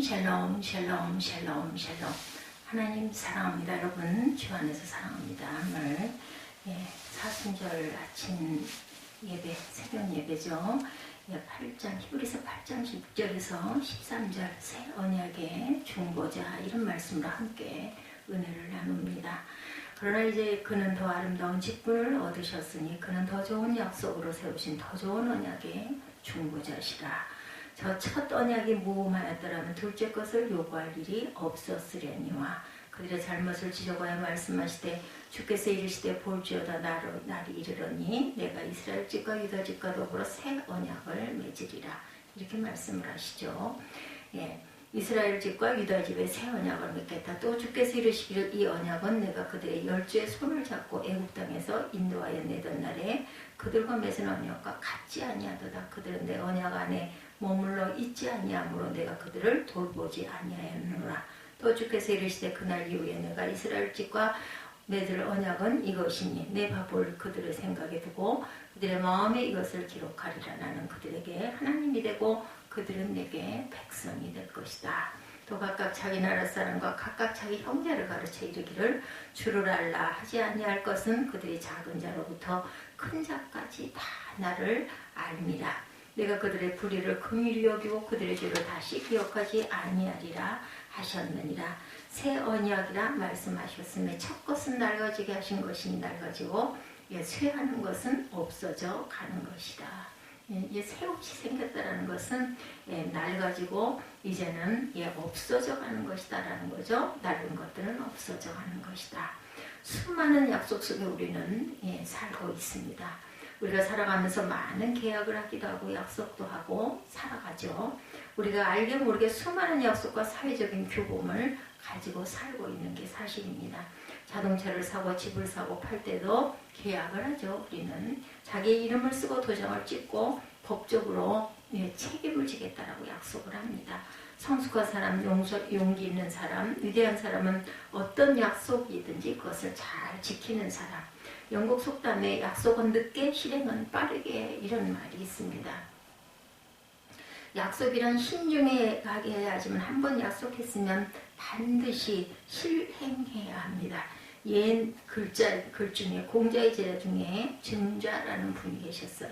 샬롬 샬롬 샬롬 샬롬. 하나님 사랑합니다. 여러분 주 안에서 사랑합니다. 오늘 사순절 아침 예배, 새벽 예배죠. 8장 히브리서 8장 6절에서 13절 새 언약의 중보자 이런 말씀으로 함께 은혜를 나눕니다. 그러나 이제 그는 더 아름다운 직분을 얻으셨으니 그는 더 좋은 약속으로 세우신 더 좋은 언약의 중보자시라. 저 첫 언약이 무음하였더라면 둘째 것을 요구할 일이 없었으려니와 그들의 잘못을 지적하여 말씀하시되 주께서 이르시되 볼지어다 날이 이르러니 내가 이스라엘 집과 유다 집과 더불어 새 언약을 맺으리라 이렇게 말씀을 하시죠. 이스라엘 집과 유다 집에 새 언약을 맺겠다. 또 주께서 이르시기를 이 언약은 내가 그들의 열주의 손을 잡고 애굽 땅에서 인도하여 내던 날에 그들과 맺은 언약과 같지 아니하도다. 그들은 내 언약 안에 머물러 있지 아니하므로 내가 그들을 돌보지 아니하였노라. 또 주께서 이르시되 그날 이후에 내가 이스라엘 집과 맺을 언약은 이것이니 내 밥을 그들의 생각에 두고 그들의 마음에 이것을 기록하리라. 나는 그들에게 하나님이 되고 그들은 내게 백성이 될 것이다. 또 각각 자기 나라 사람과 각각 자기 형제를 가르쳐 이르기를 주를 알라 하지 아니할 것은 그들이 작은 자로부터 큰 자까지 다 나를 알미라. 내가 그들의 불의를 긍휼히 여기고 그들의 죄를 다시 기억하지 아니하리라 하셨느니라. 새 언약이라 말씀하셨으며 첫 것은 낡아지게 하신 것이니 낡아지고 쇠하는 것은 없어져 가는 것이다. 새없이 생겼다라는 것은 낡아지고 이제는 없어져 가는 것이다 라는 거죠. 낡은 것들은 없어져 가는 것이다. 수많은 약속 속에 우리는 살고 있습니다. 우리가 살아가면서 많은 계약을 하기도 하고 약속도 하고 살아가죠. 우리가 알게 모르게 수많은 약속과 사회적인 규범을 가지고 살고 있는 게 사실입니다. 자동차를 사고 집을 사고 팔 때도 계약을 하죠. 우리는 자기 이름을 쓰고 도장을 찍고 법적으로 책임을 지겠다라고 약속을 합니다. 성숙한 사람, 용기 있는 사람, 위대한 사람은 어떤 약속이든지 그것을 잘 지키는 사람. 영국 속담에 약속은 늦게 실행은 빠르게 이런 말이 있습니다. 약속이란 신중해 가게 해야지만 한번 약속했으면 반드시 실행해야 합니다. 옛 글 중에 공자의 제자 중에 증자라는 분이 계셨어요.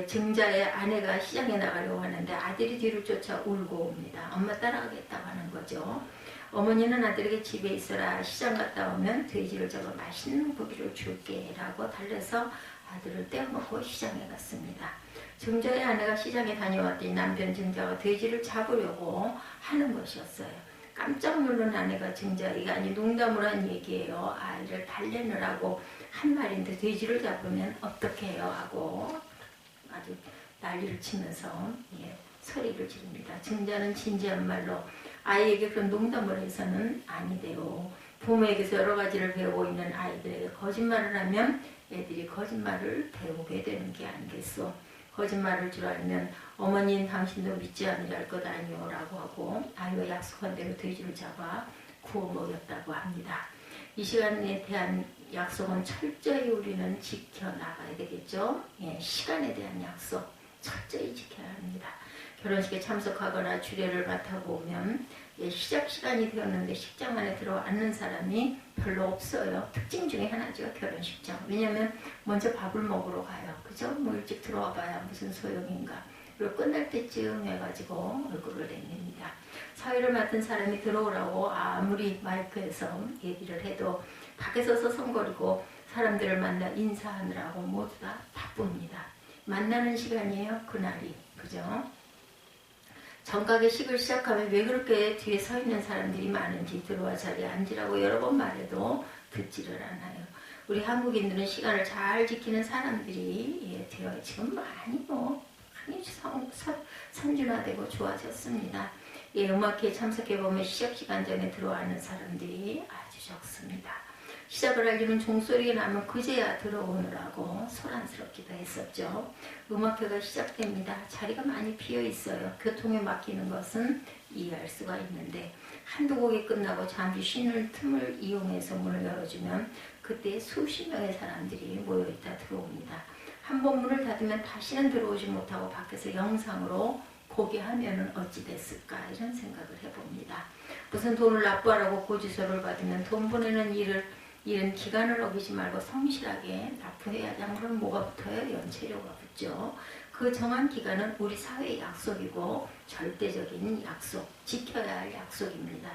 증자의 아내가 시장에 나가려고 하는데 아들이 뒤를 쫓아 울고 옵니다. 엄마 따라가겠다고 하는 거죠. 어머니는 아들에게 집에 있어라. 시장 갔다 오면 돼지를 잡아 맛있는 고기를 줄게 라고 달래서 아들을 떼어먹고 시장에 갔습니다. 증자의 아내가 시장에 다녀왔더니 남편 증자가 돼지를 잡으려고 하는 것이었어요. 깜짝 놀란 아내가 증자에게 아니 농담으로 한 얘기예요. 아이를 달래느라고 한 말인데 돼지를 잡으면 어떻게 해요? 하고 아주 난리를 치면서 소리를 지릅니다. 증자는 진지한 말로 아이에게 그런 농담을 해서는 아니대요. 부모에게서 여러 가지를 배우고 있는 아이들에게 거짓말을 하면 애들이 거짓말을 배우게 되는 게 아니겠소. 거짓말을 줄 알면 어머니는 당신도 믿지 않으려 것 아니오 라고 하고 아이와 약속한 대로 돼지를 잡아 구워 먹였다고 합니다. 이 시간에 대한 약속은 철저히 우리는 지켜나가야 되겠죠. 시간에 대한 약속 철저히 지켜야 합니다. 결혼식에 참석하거나 주례를 맡아보면 시작 시간이 되었는데 식장 안에 들어앉는 사람이 별로 없어요. 특징 중에 하나죠. 결혼식장. 왜냐하면 먼저 밥을 먹으러 가요. 그죠? 뭐 일찍 들어와 봐야 무슨 소용인가. 그리고 끝날 때쯤 해가지고 얼굴을 내밉니다. 사회를 맡은 사람이 들어오라고 아무리 마이크에서 얘기를 해도 밖에 서서 성거리고 사람들을 만나 인사하느라고 모두 다 바쁩니다. 만나는 시간이에요. 그날이. 그죠? 정각의 식을 시작하면 왜 그렇게 뒤에 서 있는 사람들이 많은지 들어와 자리에 앉으라고 여러 번 말해도 듣지를 않아요. 우리 한국인들은 시간을 잘 지키는 사람들이 되어 지금 많이 선진화되고 좋아졌습니다. 음악회에 참석해보면 시작 시간 전에 들어와는 사람들이 아주 적습니다. 시작을 알리면 종소리가 나면 그제야 들어오느라고 소란스럽기도 했었죠. 음악회가 시작됩니다. 자리가 많이 비어 있어요. 교통에 막히는 것은 이해할 수가 있는데 한두 곡이 끝나고 잠시 쉬는 틈을 이용해서 문을 열어주면 그때 수십 명의 사람들이 모여있다 들어옵니다. 한 번 문을 닫으면 다시는 들어오지 못하고 밖에서 영상으로 보게 하면은 어찌 됐을까 이런 생각을 해봅니다. 무슨 돈을 납부하라고 고지서를 받으면 돈 보내는 일은 기간을 어기지 말고 성실하게 납부해야지. 안 그러면 뭐가 붙어요? 연체료가 붙죠. 그 정한 기간은 우리 사회의 약속이고 절대적인 약속, 지켜야 할 약속입니다.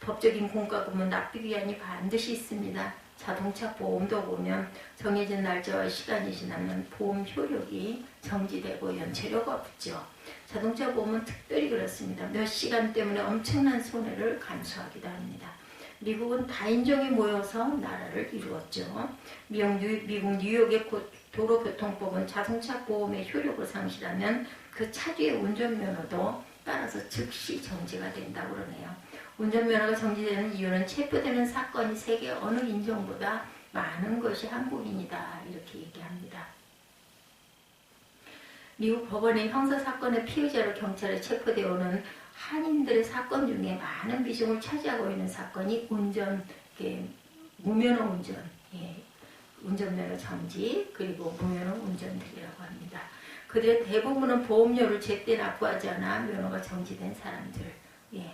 법적인 공과금은 납부기한이 반드시 있습니다. 자동차 보험도 보면 정해진 날짜와 시간이 지나면 보험 효력이 정지되고 연체료가 붙죠. 자동차 보험은 특별히 그렇습니다. 몇 시간 때문에 엄청난 손해를 간수하기도 합니다. 미국은 다인종이 모여서 나라를 이루었죠. 미국 뉴욕의 도로교통법은 자동차 보험의 효력을 상실하면 그 차주의 운전면허도 따라서 즉시 정지가 된다고 그러네요. 운전면허가 정지되는 이유는 체포되는 사건이 세계 어느 인종보다 많은 것이 한국인이다 이렇게 얘기합니다. 미국 법원의 형사사건의 피의자로 경찰에 체포되어 오는 한인들의 사건 중에 많은 비중을 차지하고 있는 사건이 무면허 운전, 운전면허 정지 그리고 무면허 운전들이라고 합니다. 그들의 대부분은 보험료를 제때 납부하지 않아 면허가 정지된 사람들,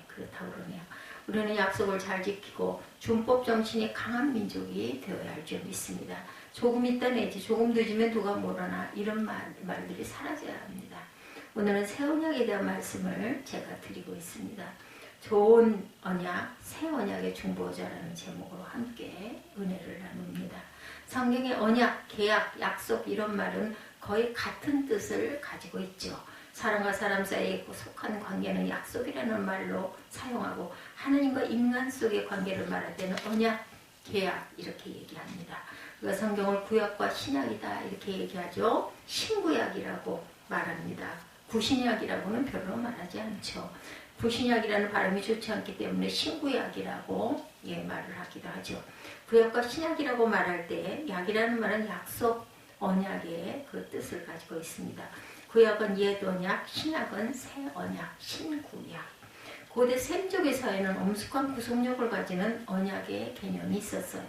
그렇다고 그러네요. 우리는 약속을 잘 지키고 준법 정신이 강한 민족이 되어야 할 줄 믿습니다. 조금 있다 내지 조금 늦으면 누가 뭐라나 이런 말들이 사라져야 합니다. 오늘은 새 언약에 대한 말씀을 제가 드리고 있습니다. 좋은 언약, 새 언약의 중보자라는 제목으로 함께 은혜를 나눕니다. 성경의 언약, 계약, 약속 이런 말은 거의 같은 뜻을 가지고 있죠. 사람과 사람 사이에 속한 관계는 약속이라는 말로 사용하고 하나님과 인간 속의 관계를 말할 때는 언약, 계약 이렇게 얘기합니다. 우리가 성경을 구약과 신약이다 이렇게 얘기하죠. 신구약이라고 말합니다. 구신약이라고는 별로 말하지 않죠. 구신약이라는 발음이 좋지 않기 때문에 신구약이라고 말을 하기도 하죠. 구약과 신약이라고 말할 때 약이라는 말은 약속, 언약의 그 뜻을 가지고 있습니다. 구약은 옛 언약, 신약은 새 언약, 신구약. 고대 셈족의 사회는 엄숙한 구속력을 가지는 언약의 개념이 있었어요.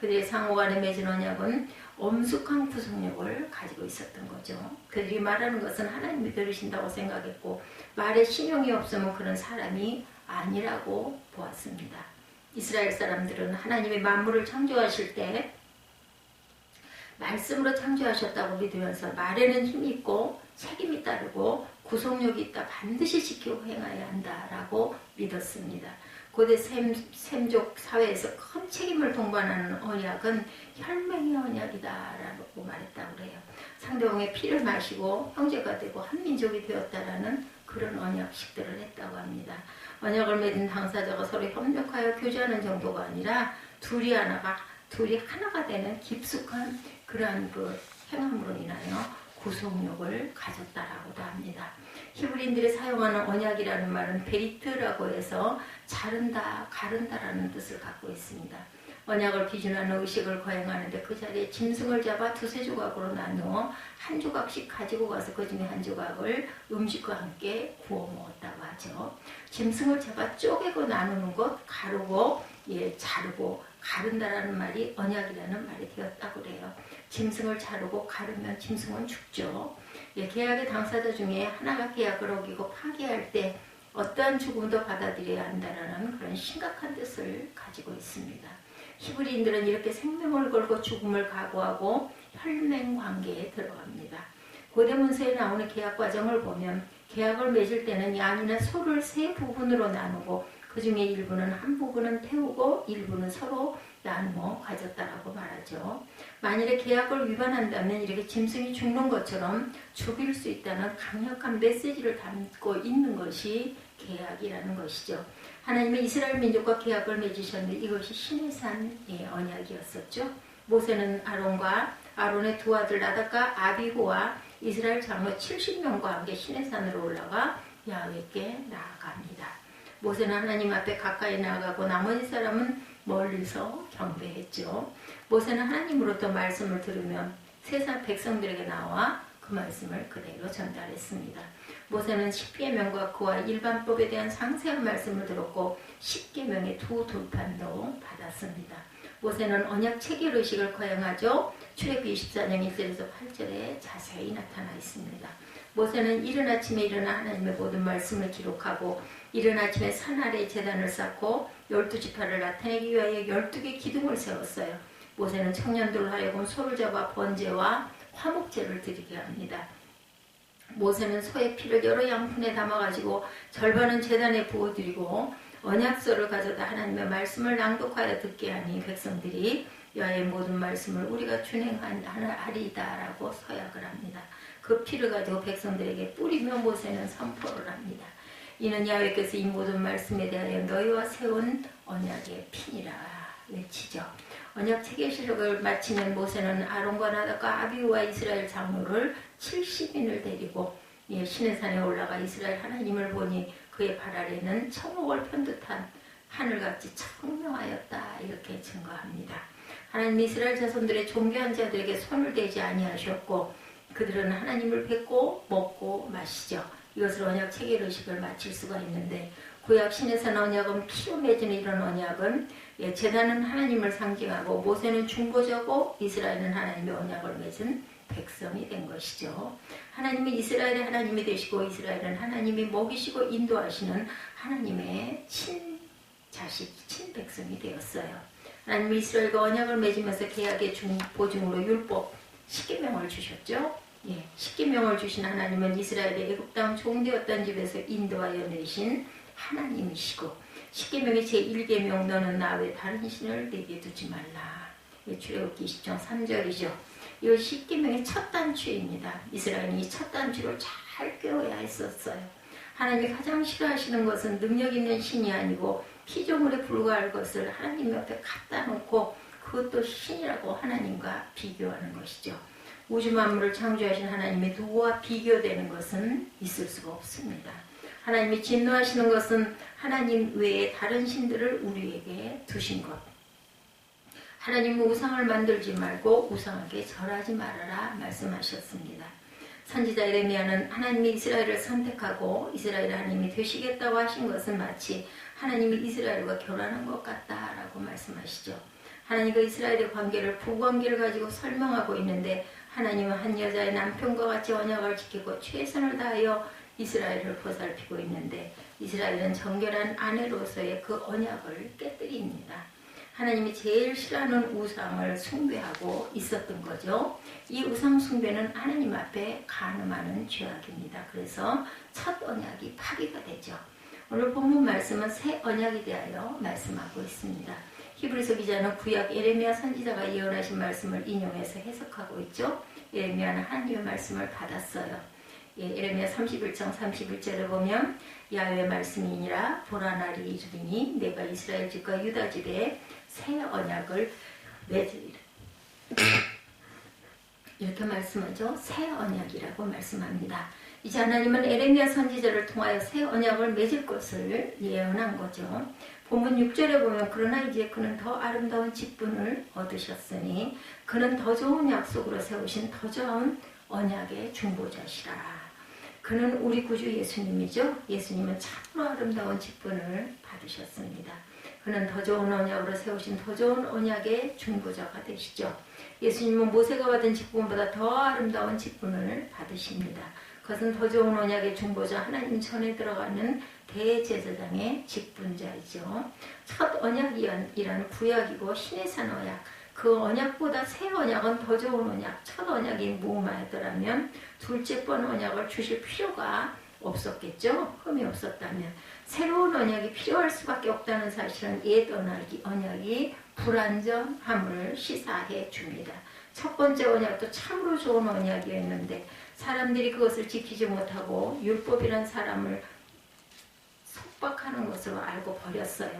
그들의 상호간에 맺은 언약은 엄숙한 구속력을 가지고 있었던 거죠. 그들이 말하는 것은 하나님이 들으신다고 생각했고 말에 신용이 없으면 그런 사람이 아니라고 보았습니다. 이스라엘 사람들은 하나님이 만물을 창조하실 때 말씀으로 창조하셨다고 믿으면서 말에는 힘이 있고 책임이 따르고 구속력이 있다. 반드시 지키고 행해야 한다라고 믿었습니다. 고대 셈족 사회에서 큰 책임을 동반하는 언약은 혈맹의 언약이다라고 말했다고 그래요. 상대방의 피를 마시고 형제가 되고 한 민족이 되었다라는 그런 언약식들을 했다고 합니다. 언약을 맺은 당사자가 서로 협력하여 교제하는 정도가 아니라 둘이 하나가 되는 깊숙한 그러한 그 행함으로 인하여 구속력을 가졌다라고도 합니다. 히브리인들이 사용하는 언약이라는 말은 베리트라고 해서 자른다, 가른다라는 뜻을 갖고 있습니다. 언약을 기준하는 의식을 거행하는데 그 자리에 짐승을 잡아 두세 조각으로 나누어 한 조각씩 가지고 가서 그 중에 한 조각을 음식과 함께 구워 먹었다고 하죠. 짐승을 잡아 쪼개고 나누는 것, 가르고 자르고 가른다라는 말이 언약이라는 말이 되었다고 그래요. 짐승을 자르고 가르면 짐승은 죽죠. 계약의 당사자 중에 하나가 계약을 어기고 파기할 때 어떠한 죽음도 받아들여야 한다는 그런 심각한 뜻을 가지고 있습니다. 히브리인들은 이렇게 생명을 걸고 죽음을 각오하고 혈맹 관계에 들어갑니다. 고대 문서에 나오는 계약 과정을 보면 계약을 맺을 때는 양이나 소를 세 부분으로 나누고 그 중에 일부는 한 부분은 태우고 일부는 서로 나누어 가졌다라고 말하죠. 만일에 계약을 위반한다면 이렇게 짐승이 죽는 것처럼 죽일 수 있다는 강력한 메시지를 담고 있는 것이 계약이라는 것이죠. 하나님은 이스라엘 민족과 계약을 맺으셨는데 이것이 시내산의 언약이었었죠. 모세는 아론의 두 아들 나답과 아비후와 이스라엘 장로 70명과 함께 시내산으로 올라가 야훼께 나아갑니다. 모세는 하나님 앞에 가까이 나아가고 나머지 사람은 멀리서 경배했죠. 모세는 하나님으로부터 말씀을 들으며 세상 백성들에게 나와 그 말씀을 그대로 전달했습니다. 모세는 십계명과 그와 일반법에 대한 상세한 말씀을 들었고 십계명의 두 돌판도 받았습니다. 모세는 언약 체결 의식을 거행하죠. 출애굽기 24장 1절에서 8절에 자세히 나타나 있습니다. 모세는 이른 아침에 일어나 하나님의 모든 말씀을 기록하고 이른 아침에 산 아래 제단을 쌓고 12지파를 나타내기 위하여 12개 기둥을 세웠어요. 모세는 청년들로 하여금 소를 잡아 번제와 화목제를 드리게 합니다. 모세는 소의 피를 여러 양푼에 담아가지고 절반은 제단에 부어드리고 언약서를 가져다 하나님의 말씀을 낭독하여 듣게 하니 백성들이 여호와의 모든 말씀을 우리가 준행하리이다 라고 서약을 합니다. 그 피를 가지고 백성들에게 뿌리며 모세는 선포를 합니다. 이는 야훼께서 이 모든 말씀에 대하여 너희와 세운 언약의 피니라 외치죠. 언약 체계시록을 마치면 모세는 아론과 나답과 아비후와 이스라엘 장로를 70인을 데리고 신의 산에 올라가 이스라엘 하나님을 보니 그의 발 아래는 청옥을 편듯한 하늘같이 청명하였다 이렇게 증거합니다. 하나님 이스라엘 자손들의 존귀한 자들에게 손을 대지 아니하셨고 그들은 하나님을 뵙고 먹고 마시죠. 이것으로 언약 체계의식을 마칠 수가 있는데 구약 신의 산 언약은 피로 맺은 이런 언약은 제단은 하나님을 상징하고 모세는 중보자고 이스라엘은 하나님의 언약을 맺은 백성이 된 것이죠. 하나님이 이스라엘의 하나님이 되시고 이스라엘은 하나님이 먹이시고 인도하시는 하나님의 친자식, 친백성이 되었어요. 하나님이 이스라엘과 언약을 맺으면서 계약의 보증으로 율법 10계명을 주셨죠. 예, 10계명을 주신 하나님은 이스라엘의 애굽 땅 종되었던 집에서 인도하여 내신 하나님이시고 10계명의 제1계명 너는 나 외 다른 신을 내게 두지 말라. 출애굽기 20장 3절이죠. 이 10계명의 첫 단추입니다. 이스라엘이 이 첫 단추를 잘 꿰어야 했었어요. 하나님이 가장 싫어하시는 것은 능력 있는 신이 아니고 피조물에 불과할 것을 하나님 옆에 갖다 놓고 그것도 신이라고 하나님과 비교하는 것이죠. 우주 만물을 창조하신 하나님이 누구와 비교되는 것은 있을 수가 없습니다. 하나님이 진노하시는 것은 하나님 외에 다른 신들을 우리에게 두신 것. 하나님은 우상을 만들지 말고 우상에게 절하지 말아라 말씀하셨습니다. 선지자 에레미야는 하나님이 이스라엘을 선택하고 이스라엘 하나님이 되시겠다고 하신 것은 마치 하나님이 이스라엘과 결혼한 것 같다라고 말씀하시죠. 하나님과 이스라엘의 관계를 부관계를 가지고 설명하고 있는데 하나님은 한 여자의 남편과 같이 언약을 지키고 최선을 다하여 이스라엘을 보살피고 있는데 이스라엘은 정결한 아내로서의 그 언약을 깨뜨립니다. 하나님이 제일 싫어하는 우상을 숭배하고 있었던 거죠. 이 우상 숭배는 하나님 앞에 간음하는 죄악입니다. 그래서 첫 언약이 파기가 되죠. 오늘 본문 말씀은 새 언약에 대하여 말씀하고 있습니다. 히브리서 기자는 구약 에레미야 선지자가 예언하신 말씀을 인용해서 해석하고 있죠. 에레미야는 하나님의 말씀을 받았어요. 에레미야 31장 31절에 보면 야훼의 말씀이니라 보라 날이 이르리니 내가 이스라엘 집과 유다 집에 새 언약을 맺으리라. 이렇게 말씀하죠. 새 언약이라고 말씀합니다. 이제 하나님은 에레미야 선지자를 통하여 새 언약을 맺을 것을 예언한 거죠. 본문 6절에 보면 그러나 이제 그는 더 아름다운 직분을 얻으셨으니 그는 더 좋은 약속으로 세우신 더 좋은 언약의 중보자시라. 그는 우리 구주 예수님이죠. 예수님은 참으로 아름다운 직분을 받으셨습니다. 그는 더 좋은 언약으로 세우신 더 좋은 언약의 중보자가 되시죠. 예수님은 모세가 받은 직분보다 더 아름다운 직분을 받으십니다. 그것은 더 좋은 언약의 중보자 하나님 전에 들어가는 대제사장의 직분자이죠. 첫 언약이란 구약이고 신의 산 언약, 그 언약보다 새 언약은 더 좋은 언약, 첫 언약이 무마하더라면 둘째 번 언약을 주실 필요가 없었겠죠. 흠이 없었다면 새로운 언약이 필요할 수밖에 없다는 사실은 옛 언약이 불완전함을 시사해 줍니다. 첫 번째 언약도 참으로 좋은 언약이었는데 사람들이 그것을 지키지 못하고 율법이란 사람을 속박하는 것으로 알고 버렸어요.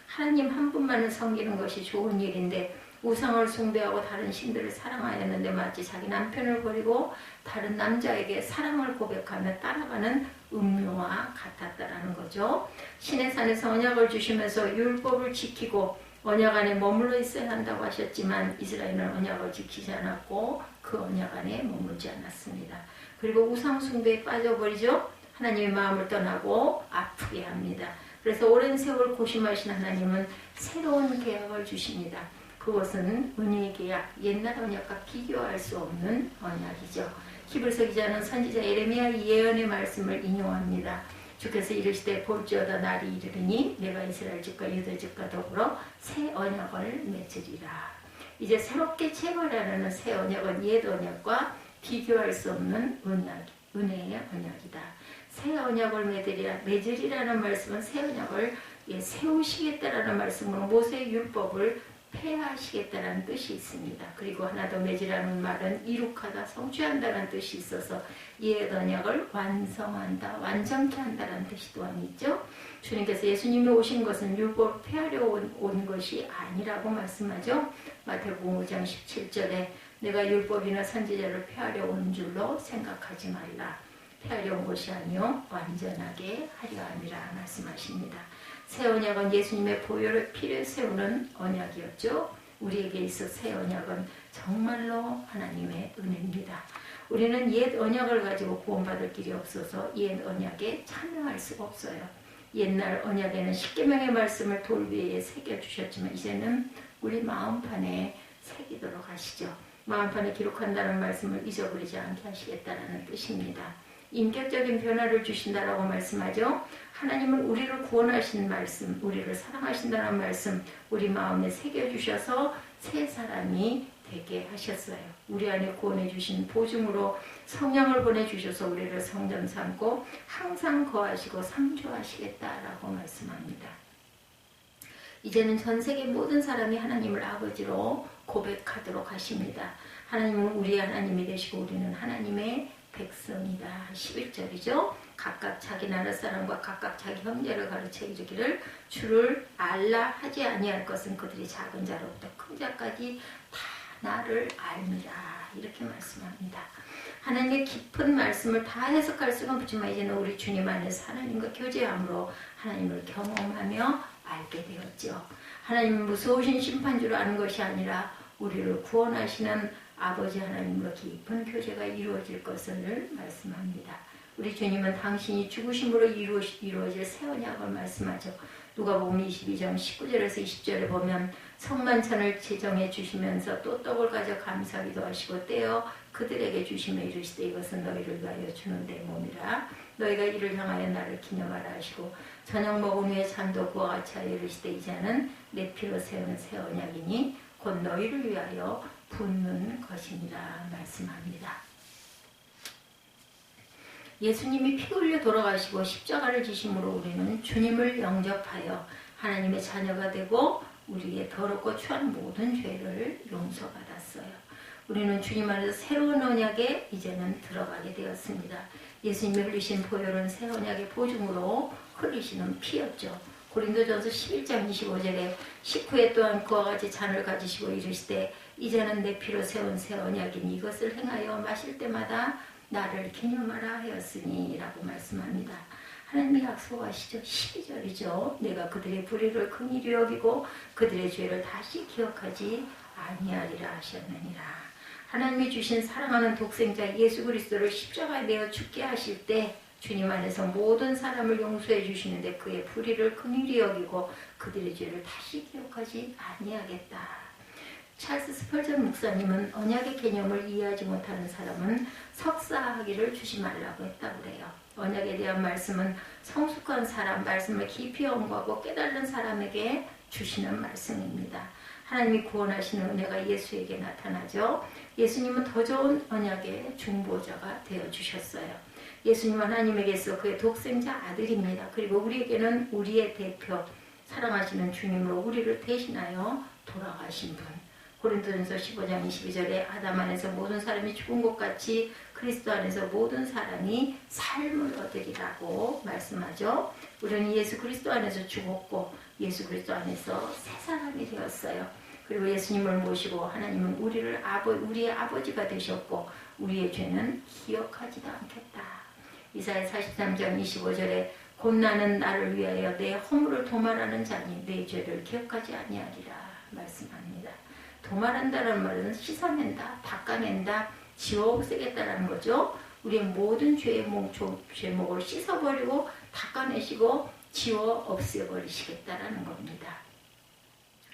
하나님 한 분만을 섬기는 것이 좋은 일인데 우상을 숭배하고 다른 신들을 사랑하였는데 마치 자기 남편을 버리고 다른 남자에게 사랑을 고백하며 따라가는 음료와 같았다라는 거죠. 신의 산에서 언약을 주시면서 율법을 지키고 언약 안에 머물러 있어야 한다고 하셨지만 이스라엘은 언약을 지키지 않았고 그 언약 안에 머물지 않았습니다. 그리고 우상 숭배에 빠져버리죠. 하나님의 마음을 떠나고 아프게 합니다. 그래서 오랜 세월 고심하신 하나님은 새로운 계약을 주십니다. 그것은 은혜의 계약, 옛날 언약과 비교할 수 없는 언약이죠. 히브리서 기자는 선지자 예레미야 예언의 말씀을 인용합니다. 주께서 이르시되 볼지어다 날이 이르리니 내가 이스라엘 집과 유다 집과 더불어 새 언약을 맺으리라. 이제 새롭게 체결하려는 새 언약은 옛 언약과 비교할 수 없는 은혜의 언약이다. 새 언약을 맺으리라는 말씀은 새 언약을 세우시겠다라는 말씀으로 모세의 율법을 폐하시겠다라는 뜻이 있습니다. 그리고 하나 더 맺으라는 말은 이룩하다, 성취한다는 뜻이 있어서 옛 언약을 완성한다, 완전케 한다는 뜻이 또한 있죠. 주님께서 예수님이 오신 것은 율법을 폐하려 온 것이 아니라고 말씀하죠. 마태복음 5장 17절에 내가 율법이나 선지자를 폐하려 온 줄로 생각하지 말라. 폐하려 온 것이 아니요 완전하게 하려 함이라 말씀하십니다. 새 언약은 예수님의 보혈의 피를 세우는 언약이었죠. 우리에게 있어 새 언약은 정말로 하나님의 은혜입니다. 우리는 옛 언약을 가지고 구원받을 길이 없어서 옛 언약에 참여할 수가 없어요. 옛날 언약에는 십계명의 말씀을 돌 위에 새겨주셨지만 이제는 우리 마음판에 새기도록 하시죠. 마음판에 기록한다는 말씀을 잊어버리지 않게 하시겠다는 뜻입니다. 인격적인 변화를 주신다라고 말씀하죠. 하나님은 우리를 구원하신 말씀, 우리를 사랑하신다는 말씀, 우리 마음에 새겨주셔서 새 사람이 되게 하셨어요. 우리 안에 구원해 주신 보증으로 성령을 보내주셔서 우리를 성전 삼고 항상 거하시고 상주하시겠다라고 말씀합니다. 이제는 전 세계 모든 사람이 하나님을 아버지로 고백하도록 하십니다. 하나님은 우리의 하나님이 되시고 우리는 하나님의 백성이다. 11절이죠. 각각 자기 나라 사람과 각각 자기 형제를 가르쳐 이르기를 주를 알라 하지 아니할 것은 그들이 작은 자로부터 큰 자까지 다 나를 알미라. 이렇게 말씀합니다. 하나님의 깊은 말씀을 다 해석할 수가 없지만 이제는 우리 주님 안에서 하나님과 교제함으로 하나님을 경험하며 알게 되었죠. 하나님은 무서우신 심판주로 아는 것이 아니라 우리를 구원하시는 아버지 하나님과 깊은 교제가 이루어질 것을 말씀합니다. 우리 주님은 당신이 죽으심으로 이루어질 새 언약을 말씀하죠. 누가복음 22장 19절에서 20절에 보면 성만찬을 제정해 주시면서 또 떡을 가져 감사기도 하시고 떼어 그들에게 주시며 이르시되 이것은 너희를 위하여 주는 내 몸이라. 너희가 이를 향하여 나를 기념하라 하시고 저녁 먹은 후에 잔도 그와 같이 하여 이르시되 이제는 내 피로 세우는 새 언약이니 곧 너희를 위하여 붓는 것이니라 말씀합니다. 예수님이 피 흘려 돌아가시고 십자가를 지심으로 우리는 주님을 영접하여 하나님의 자녀가 되고 우리의 더럽고 추한 모든 죄를 용서받았어요. 우리는 주님 안에서 새로운 언약에 이제는 들어가게 되었습니다. 예수님이 흘리신 보혈은 새 언약의 보증으로 흘리시는 피였죠. 고린도전서 11장 25절에 식후에 또한 그와 같이 잔을 가지시고 이르시되 이제는 내 피로 세운 새 언약이니 이것을 행하여 마실 때마다 나를 기념하라 하였으니 라고 말씀합니다. 하나님이 약속하시죠. 12절이죠. 내가 그들의 불의를 긍휼히 여기고 그들의 죄를 다시 기억하지 아니하리라 하셨느니라. 하나님이 주신 사랑하는 독생자 예수 그리스도를 십자가에 내어 죽게 하실 때 주님 안에서 모든 사람을 용서해 주시는데 그의 불의를 긍휼히 여기고 그들의 죄를 다시 기억하지 아니하겠다. 찰스 스펄전 목사님은 언약의 개념을 이해하지 못하는 사람은 석사학위를 주지 말라고 했다고 그래요. 언약에 대한 말씀은 성숙한 사람, 말씀을 깊이 연구하고 깨달은 사람에게 주시는 말씀입니다. 하나님이 구원하시는 은혜가 예수에게 나타나죠. 예수님은 더 좋은 언약의 중보자가 되어주셨어요. 예수님은 하나님에게서 그의 독생자 아들입니다. 그리고 우리에게는 우리의 대표, 사랑하시는 주님으로 우리를 대신하여 돌아가신 분. 고린도전서 15장 22절에 아담 안에서 모든 사람이 죽은 것 같이 그리스도 안에서 모든 사람이 삶을 얻으리라고 말씀하죠. 우리는 예수 그리스도 안에서 죽었고 예수 그리스도 안에서 새 사람이 되었어요. 그리고 예수님을 모시고 하나님은 우리의 아버지가 되셨고 우리의 죄는 기억하지도 않겠다. 이사야 43장 25절에 곧 나는 나를 위하여 내 허물을 도말하는 자니 내 죄를 기억하지 아니하리라 말씀합니다. 도말한다는 말은 씻어낸다, 닦아낸다, 지워 없애겠다라는 거죠. 우리의 모든 죄목을 씻어버리고 닦아내시고 지워 없애버리시겠다라는 겁니다.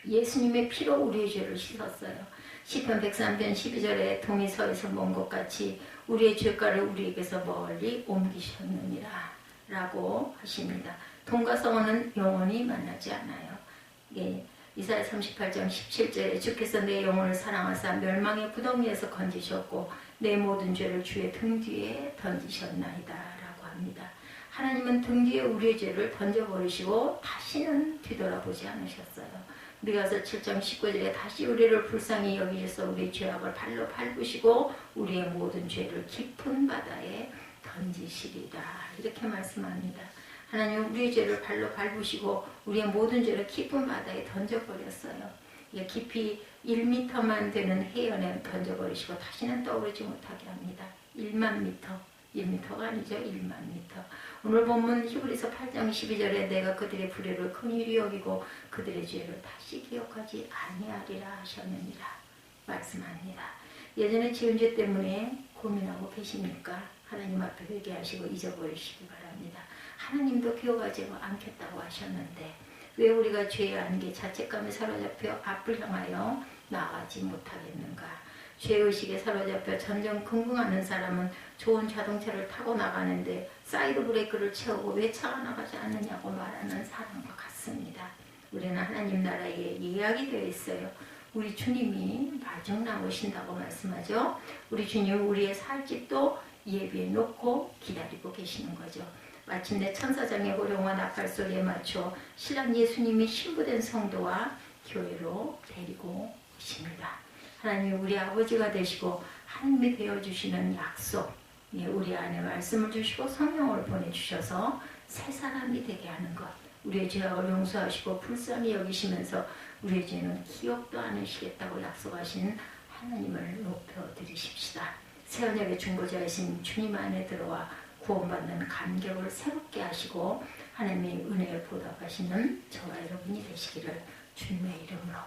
예수님의 피로 우리의 죄를 씻었어요. 시편 103편 12절에 동이 서에서 먼 것 같이 우리의 죄가를 우리에게서 멀리 옮기셨느니라 라고 하십니다. 동과 성은 영원히 만나지 않아요. 예, 이사야 38장 17절에 주께서 내 영혼을 사랑하사 멸망의 구덩이에서 건지셨고 내 모든 죄를 주의 등 뒤에 던지셨나이다 라고 합니다. 하나님은 등 뒤에 우리의 죄를 던져버리시고 다시는 뒤돌아보지 않으셨어요. 미가서 7장 19절에 다시 우리를 불쌍히 여기셔서 우리의 죄악을 발로 밟으시고 우리의 모든 죄를 깊은 바다에 던지시리라 이렇게 말씀합니다. 하나님은 우리의 죄를 발로 밟으시고 우리의 모든 죄를 깊은 바다에 던져버렸어요. 깊이 1m만 되는 해연에 던져버리시고 다시는 떠오르지 못하게 합니다. 1만 미터, 1m가 아니죠. 1만 미터. 오늘 본문 히브리서 8장 12절에 내가 그들의 불의를 긍휼히 여기고 그들의 죄를 다시 기억하지 아니하리라 하셨느니라 말씀합니다. 예전에 지은 죄 때문에 고민하고 계십니까? 하나님 앞에 회개하시고 잊어버리시기 바랍니다. 하나님도 기억하지 않겠다고 하셨는데 왜 우리가 죄의 안개 자책감에 사로잡혀 앞을 향하여 나아가지 못하겠는가? 죄의식에 사로잡혀 전전긍긍하는 사람은 좋은 자동차를 타고 나가는데 사이드 브레이크를 채우고 왜 차가 나가지 않느냐고 말하는 사람과 같습니다. 우리는 하나님 나라에 예약이 되어 있어요. 우리 주님이 마중 나오신다고 말씀하죠. 우리 주님 우리의 살 집도 예비해 놓고 기다리고 계시는 거죠. 마침내 천사장의 호령과 나팔 소리에 맞춰 신랑 예수님이 신부된 성도와 교회로 데리고 오십니다. 하나님 우리 아버지가 되시고 하나님이 되어주시는 약속, 우리 안에 말씀을 주시고 성령을 보내주셔서 새 사람이 되게 하는 것, 우리의 죄악을 용서하시고 불쌍히 여기시면서 우리의 죄는 기억도 않으시겠다고 약속하신 하나님을 높여드리십시다. 새 언약의 중보자이신 주님 안에 들어와 구원받는 감격을 새롭게 하시고 하나님의 은혜에 보답하시는 저와 여러분이 되시기를 주님의 이름으로